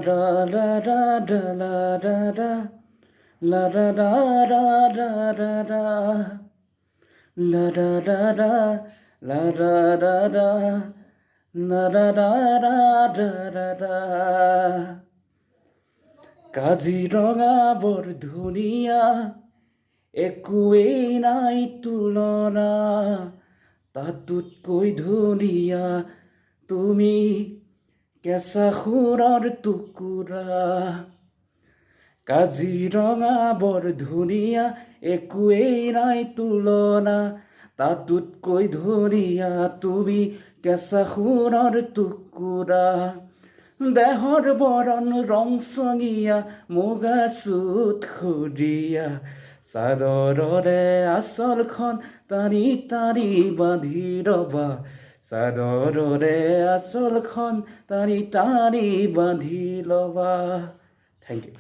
da la da da la da da la da da da da da da la da da da la da da da la da da da da da da Kaziranga বৰ ধুনীয়া একোৱেই নাই তুলনা তাতোতকৈ ধুনীয়া তুমি কেঁচা সুৰৰ টুকুৰা কাজিৰঙা বৰ ধুনীয়া একোৱেই নাই তুলনা তাতোতকৈ ধুনীয়া তুমি কেঁচা সুৰৰ টুকুৰা দেহৰ বৰণ ৰংচঙীয়া মুগা চুত সুৰীয়া চাদৰৰে আঁচলখন টানি টানি বান্ধি ৰবা চাদৰৰে আঁচলখন টানি টানি বান্ধি ল'বা থেংক ইউ